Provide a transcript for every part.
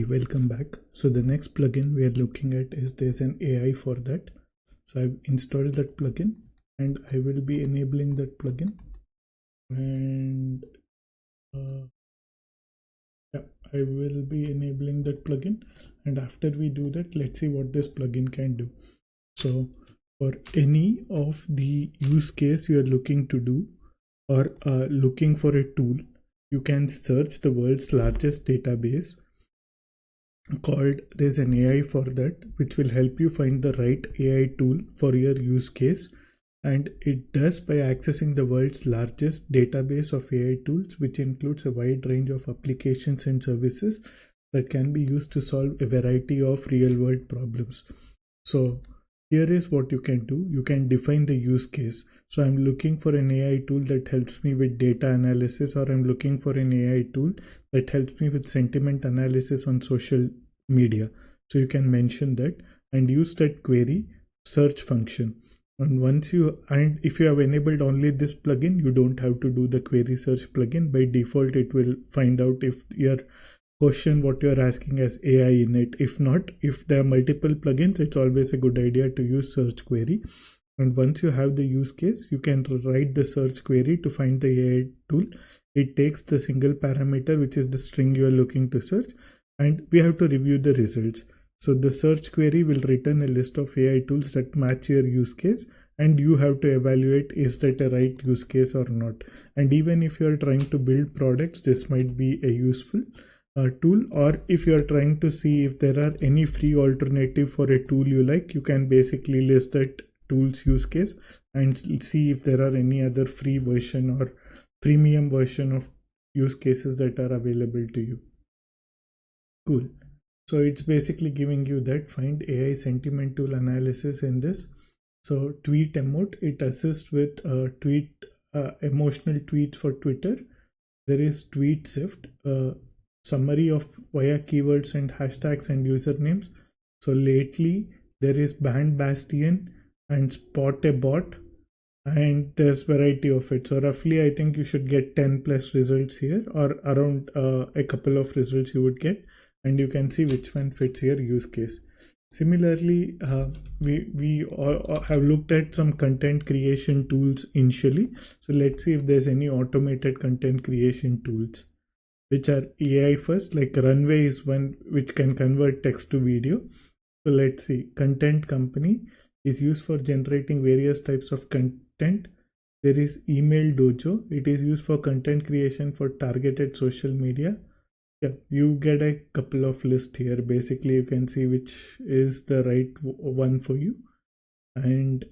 welcome back. So the next plugin we are looking at is there's an AI for that. So I've installed that plugin and I will be enabling that plugin. And yeah, I will be enabling that plugin. And after we do that, let's see what this plugin can do. So for any of the use case you are looking to do or looking for a tool, you can search the world's largest database called there's an AI for that, which will help you find the right AI tool for your use case. And it does by accessing the world's largest database of AI tools, which includes a wide range of applications and services that can be used to solve a variety of real world problems. So here is what you can do. You can define the use case. So I'm looking for an AI tool that helps me with data analysis, or I'm looking for an AI tool that helps me with sentiment analysis on social media. So you can mention that and use that query search function. And if you have enabled only this plugin, you don't have to do the query search plugin. By default, it will find out if your question what you're asking has AI in it. If not, if there are multiple plugins, it's always a good idea to use searchQuery. And once you have the use case, you can write the search query to find the AI tool. It takes the single parameter, which is the string you are looking to search, and we have to review the results. So the search query will return a list of AI tools that match your use case, and you have to evaluate is that a right use case or not. And even if you are trying to build products, this might be a useful tool. Or if you are trying to see if there are any free alternative for a tool you like, you can basically list that tool's use case and see if there are any other free version or premium version of use cases that are available to you. Cool. So it's basically giving you that find AI sentiment tool analysis in this. So tweet emote, it assists with emotional tweets for Twitter. There is tweet sift, summary of via keywords and hashtags and usernames. So lately there is band bastion and spot a bot, and there's variety of it. So roughly I think you should get 10 plus results here, or around a couple of results you would get, and you can see which one fits your use case. Similarly, we all have looked at some content creation tools initially. So let's see if there's any automated content creation tools which are AI first. Like Runway is one which can convert text to video. So let's see. Content Company is used for generating various types of content. There is Email Dojo. It is used for content creation for targeted social media. Yeah, you get a couple of lists here. Basically, you can see which is the right one for you. And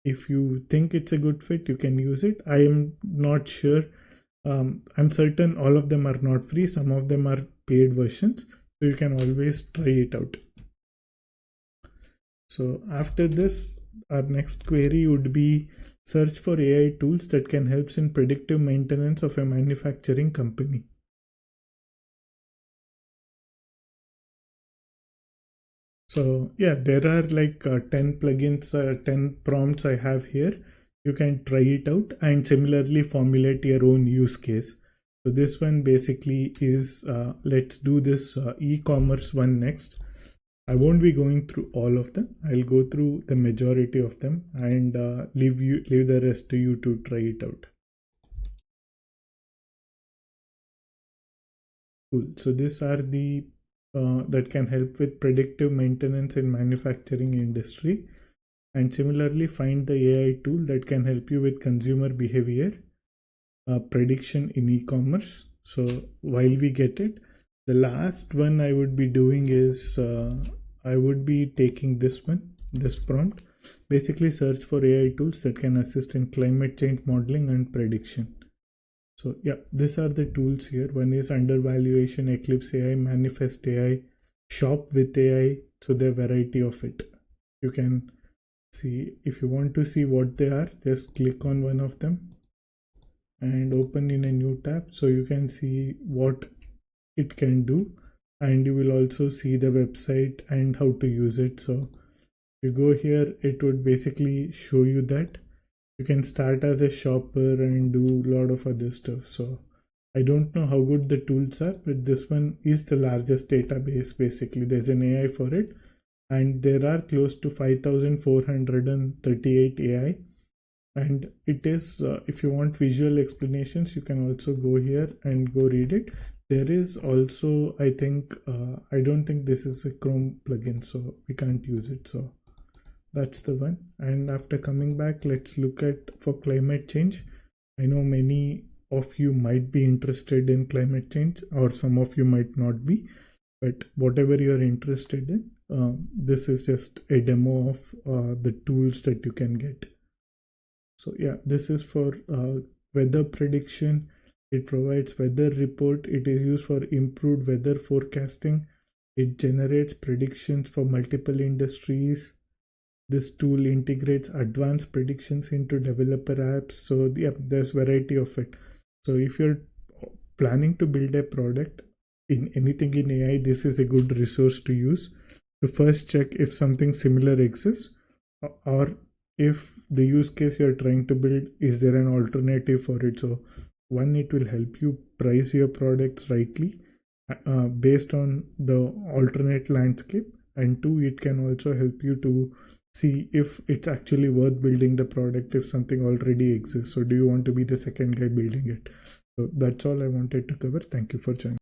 if you think it's a good fit, you can use it. I am not sure. I'm certain all of them are not free. Some of them are paid versions. So you can always try it out. So after this, our next query would be search for AI tools that can help in predictive maintenance of a manufacturing company. So yeah, there are like 10 plugins, 10 prompts I have here. You can try it out and similarly formulate your own use case. So this one basically is, let's do this e-commerce one next. I won't be going through all of them. I'll go through the majority of them and leave the rest to you to try it out. Cool. So these are the that can help with predictive maintenance in manufacturing industry, and similarly find the AI tool that can help you with consumer behavior prediction in e-commerce. So while we get it, the last one I would be doing is I would be taking this prompt, basically search for AI tools that can assist in climate change modeling and prediction. So yeah, these are the tools here. One is Undervaluation, Eclipse AI, Manifest AI, Shop with AI. So there are variety of it. You can see, if you want to see what they are, just click on one of them and open in a new tab. So you can see what it can do, and you will also see the website and how to use it. So if you go here, it would basically show you that you can start as a shopper and do a lot of other stuff. So I don't know how good the tools are, but this one is the largest database. Basically, there's an AI for it, and there are close to 5,438 AI. And it is, if you want visual explanations, you can also go here and go read it. There is also, I think, I don't think this is a Chrome plugin, so we can't use it. So that's the one. And after coming back, let's look at for climate change. I know many of you might be interested in climate change, or some of you might not be, but whatever you're interested in, this is just a demo of the tools that you can get. So yeah, this is for weather prediction. It provides weather report. It is used for improved weather forecasting. It generates predictions for multiple industries. This tool integrates advanced predictions into developer apps. So yeah, there's variety of it. So if you're planning to build a product in anything in AI, this is a good resource to use to first check if something similar exists, or if the use case you're trying to build, is there an alternative for it. So one, it will help you price your products rightly based on the alternate landscape, and two, it can also help you to see if it's actually worth building the product if something already exists. So do you want to be the second guy building it? So that's all I wanted to cover. Thank you for joining.